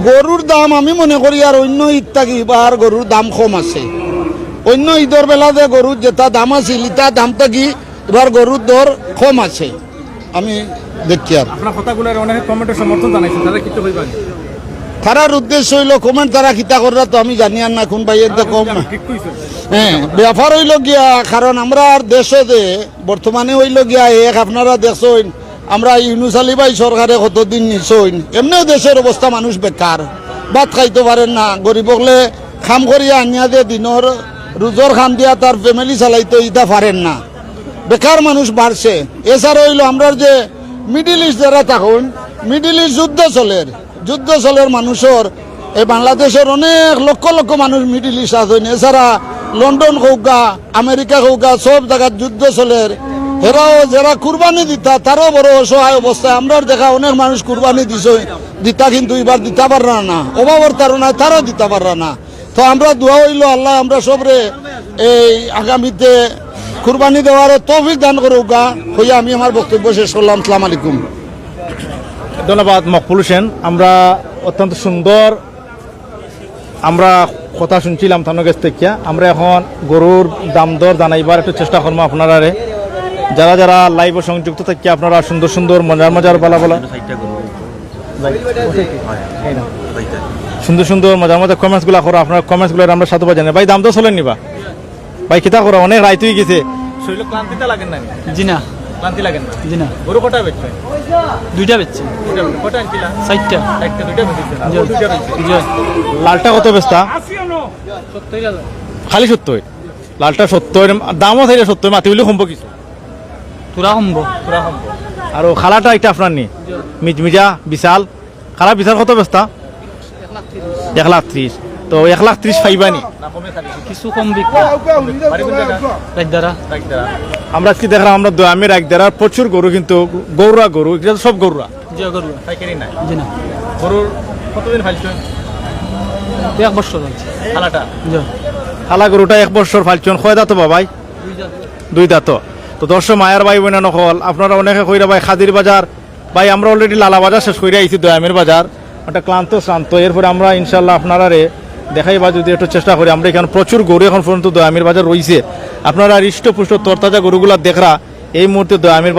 গরুর দাম আমি মনে করি আর অন্য ঈদ থাকি এবার গরুর দাম কম আছে। অন্য ঈদের বেলা যে গরুর যেটা দাম আছিল ইটা দাম থাকি এবার গরুর দর কম আছে আমি দেখি। আর তারার উদ্দেশ্য হইল কমেন্ট তারা কিতা করা তো আমি জানি আর না কোন ভাইয়ের কম। হ্যাঁ ব্যাপার হইল গিয়া কারণ আমরা আর দেশে যে বর্তমানে হইল গিয়া এক আপনারা দেখছেন আমরা ইউনুস আলী ভাই সরকারে কতদিন নিছইন, এমনিও দেশের অবস্থা মানুষ বেকার, ভাত খাইতে পারেন না, গরিব হলে খাম করিয়া আনিয়া দিয়ে দিনের রোজর খাম দিয়া তার ফ্যামিলি চালাইতে ইটা পারেন না, বেকার মানুষ বাড়ছে। এছাড়া হইল আমরা যে মিডিল ইস্ট যারা থাকুন, মিডিল ইস্ট যুদ্ধ চলের মানুষের এই বাংলাদেশের অনেক লক্ষ লক্ষ মানুষ মিডিল ইস্ট আছেন। এছাড়া লন্ডন হৌকা, আমেরিকা হৌকা, সব জায়গায় যুদ্ধ চলের, এরাও যারা কুরবানি দিতা তারও বড় অসহায় অবস্থায়। আমরা দেখা অনেক মানুষ কুরবানি দিতা কিন্তু এবার দিতে পাররা না, অভাবের তারণায় তারাও দিতে পাররা না। তো আমরা দোয়া হইল আল্লাহ আমরা সবরে এই আগামীতে কুরবানি দেওয়ার তৌফিক দান করুকা হইয়া আমি আমার বক্তব্য শেষ করলাম। আসসালামু আলাইকুম। ধন্যবাদ মকবুল হোসেন। আমরা অত্যন্ত সুন্দর আমরা কথা শুনছিলাম থানোর কাছ থেকে। আমরা এখন গরুর দাম দর জানাইবার একটু চেষ্টা করবো আপনারা। যারা যারা লাইভ সংযুক্ত থাকি আপনারা সুন্দর সুন্দর মজার বলা সুন্দর সুন্দর মজার কমেন্টসগুলো করো। আপনার কমেন্টসগুলো আমরা সাথে জানি। ভাই দাম তো চলেন নিবা ভাই কিতা করো, অনেক রাইত হয়ে গেছে, শরীরে ক্লান্তিটা লাগেন না? জি না, ক্লান্তি লাগেন না। জি না। গরু কটা বেচছে? 2টা বেচছে। কটা আনছিলা? 4টা। 2টা বেচছে। লালটা কত বেচতা? 70,000। খালি 70? লালটা 70, দামও থাকে 70, মাতি হইলে কমবো কিছু? পুরা কমবো। আর খালাটা এটা আপনার নি মিজমিজা বিশাল খালা বিশাল কত বেচতা? 1,30,000। তো 1,30,000 পাইবানি কিছু কম বিক্রি রাজদারা আমরা আজকে দেখলাম আমরা দয়ামের এক দেড়ার প্রচুর গরু, কিন্তু গৌরা গরু, এটা তো সব গরুরা যে গরু পাইকারি নাই। জি না গরুর কতদিন ফালছেন 1 বছর আছে খালাটা? জি খালা গরুটা 1 বছর ফালছেন। কয় দাঁত বাবাই? 2 দাঁত। তো দর্শক মায়ের ভাই বোনা নকল আপনারা অনেকে কইরা ভাই খাদির বাজার, ভাই আমরা অলরেডি লালা বাজার শেষ করে আইছি, দয়ামের বাজার একটা ক্লান্ত শ্রান্ত। এরপরে আমরা ইনশাল্লাহ আপনারা দেখাইবা যদি একটু চেষ্টা করি। আমরা এখানে প্রচুর গরু এখন পর্যন্ত দয়ামের বাজার রয়েছে। আপনারা হৃষ্টপুষ্ট তরতাজা গরুগুলা দেখরা এই মুহূর্তে দয়ামের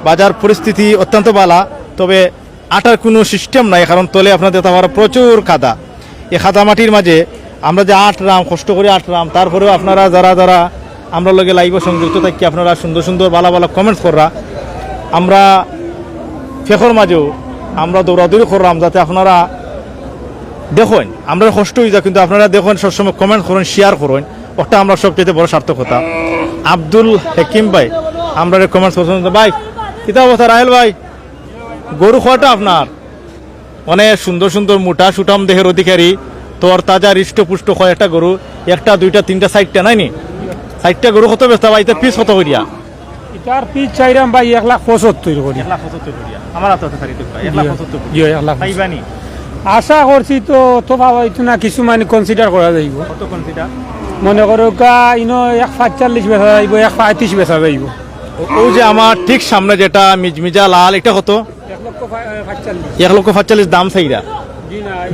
বাজার পরিস্থিতি অত্যন্ত ভালো, তবে আটার কোনো সিস্টেম নাই, কারণ তলে আপনাদের তারা প্রচুর কাদা। এই কাদা মাটির মাঝে আমরা যে আটরাম কষ্ট করে আটরাম, তারপরেও আপনারা যারা আমরা লগে লাইভ সংযুক্ত থাকি আপনারা সুন্দর সুন্দর ভালো ভালো কমেন্টস কররা। আমরা ফেকর মাঝেও আমরা দৌড়াদৌড়ি করলাম যাতে আপনারা দেখুন আমরা কষ্ট হয়ে যায়, কিন্তু আপনারা দেখুন সবসময় কমেন্ট করুন, শেয়ার করুন, ওটা আমরা সবচেয়ে বড় সার্থকতা। আব্দুল হাকিম ভাই আমরা কমেন্টস করছেন, ভাই কিতা অবস্থা রাহেল ভাই, গরু খাওয়াটা আপনার অনেক সুন্দর সুন্দর মোটা সুটাম দেহের অধিকারী, তোর তাজা হৃষ্টপুষ্ট কয়েকটা গরু, 1টা 2টা 3টা 4টা নাইনি 4টা গরু কত ব্যস্ত ভাই, পিস কত করিয়া? এটার পিস চাইরাম ভাই 1,75,000 করি। 1,75,000 করিয়া আমার হাতে 1,75,000 জি 1,00,000 পাইবানি। আশা করছি তো ভাবাইতো না, কিছু মানে কনসিডার করা যাইব। কত কনসিডার? মনে করো ইনো 1,45 বেচা যাইব, 1,35 বেচা যাইব। ও যে আমার ঠিক সামনে যেটা মিজমিজা লাল, এটা কত? 1,45,000 দাম চাইরা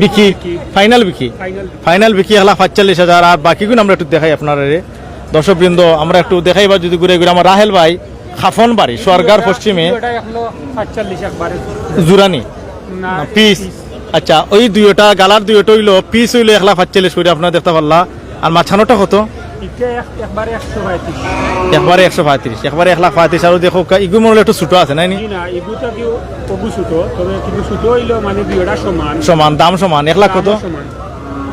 বিকি ফাইনাল বিকি 1,45,000। আর বাকিগুলো আমরা একটু দেখাই আপনারা দর্শক বৃন্দ, আমরা একটু দেখাইবা যদি ঘুরে ঘুরে। আমার রাহেল ভাই খাফন বাড়ি সোয়ারগার পশ্চিমে জুরানি পিস। আচ্ছা ওই দুইটা গালার দুইটা হইলো পিস হইলো 1,45,000 করে আপনারা দেখতে পারলা। আর মাছানোটা কত? একবারে 135, একবারে 1,35,000। আর দেখো ইগু মনে একটু ছোট আছে নাই সমান দাম সমান 1,00,000 কত?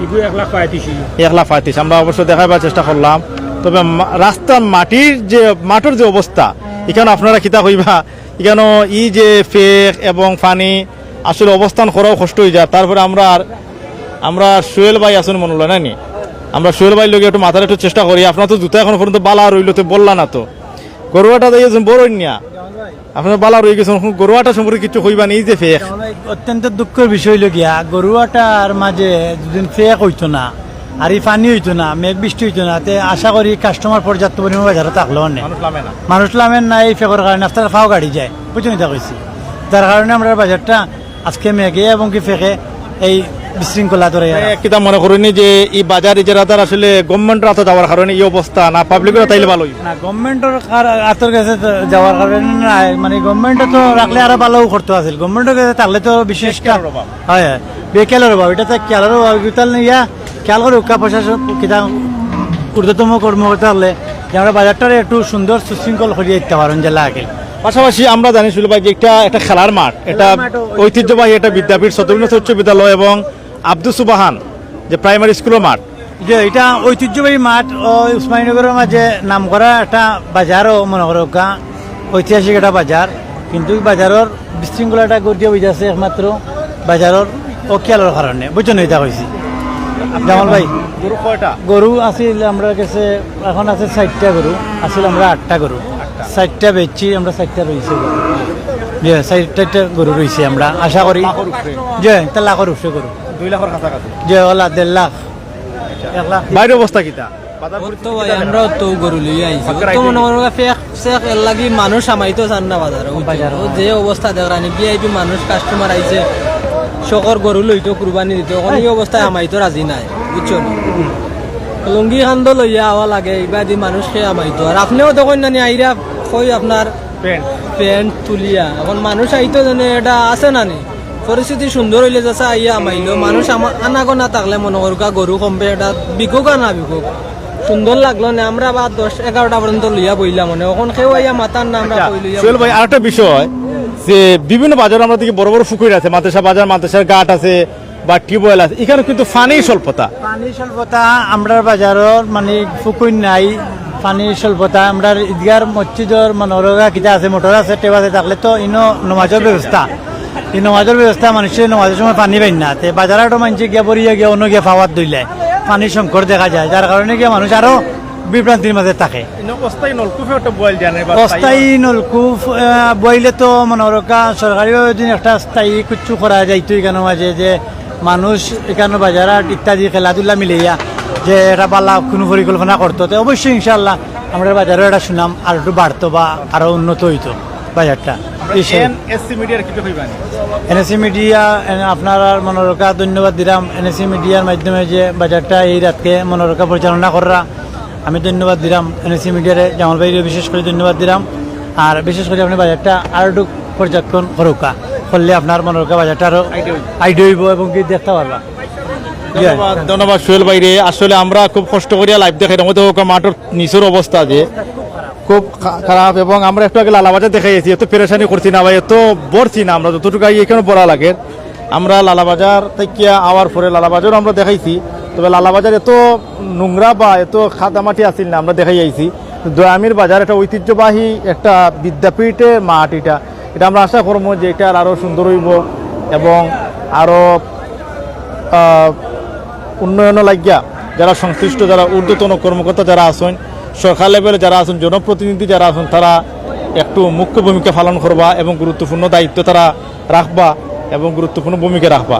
1,35,000 আমরা অবশ্য দেখাবার চেষ্টা করলাম। তবে রাস্তার মাটির যে অবস্থা এখানে আপনারা কিতা কইবা, এখানে ই যে ফেক এবং পানি আসলে অবস্থান করাও কষ্ট হয়ে যায়। তারপরে আমরা সোহেল ভাই আসুন মনে হলো নানি, আমরা সোহেল ভাই লোক একটু মাথার একটু চেষ্টা করি। আপনার তো জুতা এখন পর্যন্ত বালা রইল, তো বললা না তো গরুয়াটা দিয়েছেন বড় নিয়া, আপনার বালা রয়ে গেছেন, গরুয়াটা সম্পর্কে কিছু কইবা নেই যে ফেক? অত্যন্ত দুঃখের বিষয় লগিয়া গরুয়াটার মাঝে যদি ফেক হইতো না আর এই পানি হইতো না, মেঘ বৃষ্টি হইতো না, তে আশা করি কাস্টমার পর্যাপ্ত পরিমাণ বাজারে থাকলেও নেই, মানুষ লামেন না। এই ফেকর কারণে আপনার ফাও গাড়ি যায়, বুঝুন এটা কইছি। যার কারণে আমরা বাজারটা আজকে মেঘে এবং কি ফেকে এই বিশৃঙ্খলা ধরে কিতা মনে করেনি যে এই বাজার ইজারাদার আসলে গভর্নমেন্টের হাতে যাওয়ার কারণে এই অবস্থা, না পাবলিকের তাইলে ভালো না? গভর্নমেন্টের হাতের কাছে যাওয়ার কারণে না, মানে গভর্নমেন্টে তো রাখলে আরো ভালো করতে আসছিল, গভর্নমেন্টের কাছে থাকলে তো বিশেষ হয় বেকেলের অভাব, এটা তো খেয়ালের অভাব। খেয়াল করে উকা প্রশাসন কিতা ঊর্ধ্বতম কর্মকর্তা হলে যে আমরা বাজারটারে একটু সুন্দর সুশৃঙ্খল করিয়ে দিতে পারেন জেলা আগে। পাশাপাশি আমরা জানি শুনল ভাই যে একটা খেলার মাঠ, এটা ঐতিহ্যবাহী একটা বিদ্যাপীঠ সত্যবিনাথ উচ্চ বিদ্যালয় এবং আব্দুল সুবাহান যে প্রাইমারি স্কুলের মাঠ, যে এটা ঐতিহ্যবাহী মাঠ ও উসমানীনগরের মাঝে নাম করা একটা বাজারও মনে করো ঐতিহাসিক একটা বাজার, কিন্তু বাজারের বিশৃঙ্খলাটা গড়িয়ে বুঝাচ্ছে একমাত্র বাজারের অখিয়ালের কারণে, বুঝছেন এটা হয়েছি। জামাল ভাই গরু কয়টা? গরু আছিল আমরা কাছে এখন আছে 4টা গরু, আসলে আমরা 8টা গরু, 4টা বেচছি আমরা, 4টা রয়েছে যে 4টা গরু রয়েছে। আমরা আশা করি যে 1 লাখের উপরে গরু, 2 লাখের কাছাকাছি, যে ওলা 1.5 লাখ 1 লাখ। বাইরের অবস্থা কিতা? আমরা তো গরু লিয়ে আইছি, তো মনে করো ফেক সেক এর লাগি মানুষ আমাইতো চান না বাজার। যে অবস্থা দেখরানি ভিআইপি মানুষ কাস্টমার আইছে শকর গরু লইতো কুরবানি দিত, এখন এই অবস্থায় আমাইতো রাজি নাই, বুঝছো? লুঙ্গি খান্দ লইয়া আওয়া লাগে এইবার দি মানুষ খেয়ে আমাইতো। আর আপনিও দেখেন না আইরা কই আপনার প্যান্ট তুলিয়া, এখন মানুষ আইতো জানে এটা আছে না নি পরিস্থিতি সুন্দর হইলে যাচ্ছে আইয়া আমাইলো, মানুষ আনাগো না থাকলে মনে করুকা গরু কমবে, এটা বিকুক আর না বিকুক সুন্দর লাগলো না। আমরা বা 10-11টা পর্যন্ত লইয়া বইলাম, মনে এখন কেউ আইয়া মাতার না আমরা কই লইয়া। সোহেল ভাই আরেকটা বিষয় যে বিভিন্ন বাজার আমরা দেখি বড় বড় পুকুর আছে, মাদ্রাসা বাজার, মাদ্রাসার ঘাট আছে বা টিউবওয়েল আছে, এখানে কিন্তু পানির স্বল্পতা। আমরা বাজারের মানে পুকুর নাই, পানির স্বল্পতা। আমরা ঈদগার মসজিদর মনোরগা কিতা আছে, মোটর আছে, টেপ আছে, থাকলে তো ইনো নমাজের ব্যবস্থা। এই নমাজের ব্যবস্থা মানুষের নমাজের সময় পানি পাই না তে বাজারহাটও মানুষে গিয়া বরিয়া গিয়া অন্য গিয়া ফাওয়ার দইলে পানির সংকট দেখা যায়, যার কারণে গিয়া মানুষ আরো বিভ্রান্তির মাঝে থাকে। অস্থায়ী নলকূপে একটা বয়েল জানে অস্থায়ী নলকূপ বইলে তো মনে রকা সরকারিভাবে যদি একটা স্থায়ী কিছু করা যাইতো এখানে মাঝে, যে মানুষ এখানে বাজারহাট ইত্যাদি খেলাধুলা মিলিয়া যে এটা বালা কোনো পরিকল্পনা করতো, তো অবশ্যই ইনশাল্লাহ আমরা বাজারও এটা সুনাম আর একটু বাড়তো বা আরো উন্নত হইতো বাজারটা। এনএসসি মিডিয়ার কিছু হইবা এনএসসি মিডিয়া আপনার মনোরকা ধন্যবাদ দিলাম। এনএসসি মিডিয়ার মাধ্যমে যে বাজারটা এই রাতকে মনোরকা পরিচালনা করা আমি ধন্যবাদ দিলাম এনএসসি মিডিয়ারে, জামাল ভাইরে বিশেষ করে ধন্যবাদ দিলাম। আর বিশেষ করে আপনি বাজারটা আরো একটু পর্যবেক্ষণ করুকা করলে আপনার মনোরকা বাজারটা আরো আইডিয়া হইব এবং কি দেখতে পারবা। ধন্যবাদ সোহেল ভাইরে। আসলে আমরা খুব কষ্ট করিয়া লাইভ দেখাই, আমাদের মাঠের নিচের অবস্থা যে খুব খারাপ, এবং আমরা একটু আগে লালাবাজার দেখাইছি, এত পেরেশানি করছি না ভাই, এত বড়ছি না আমরা যতটুকু এখানে বড়া লাগে। আমরা লালাবাজার থেকে আওয়ার পরে লালাবাজারও আমরা দেখাইছি, তবে লালাবাজার এত নোংরা বা এত খাদামাটি আসিল না, আমরা দেখাই আইছি। দয়ামির বাজার একটা ঐতিহ্যবাহী একটা বিদ্যাপীঠের মাঠ, এটা আমরা আশা করবো যে এটা আরও সুন্দর হইব এবং আরও উন্নয়ন লাগিয়া যারা সংশ্লিষ্ট, যারা ঊর্ধ্বতন কর্মকর্তা যারা আছেন, সরকার লেভেলে যারা আছেন, জনপ্রতিনিধি যারা আছেন, তারা একটু মুখ্য ভূমিকা পালন করবা এবং গুরুত্বপূর্ণ দায়িত্ব তারা রাখবা এবং গুরুত্বপূর্ণ ভূমিকা রাখবা।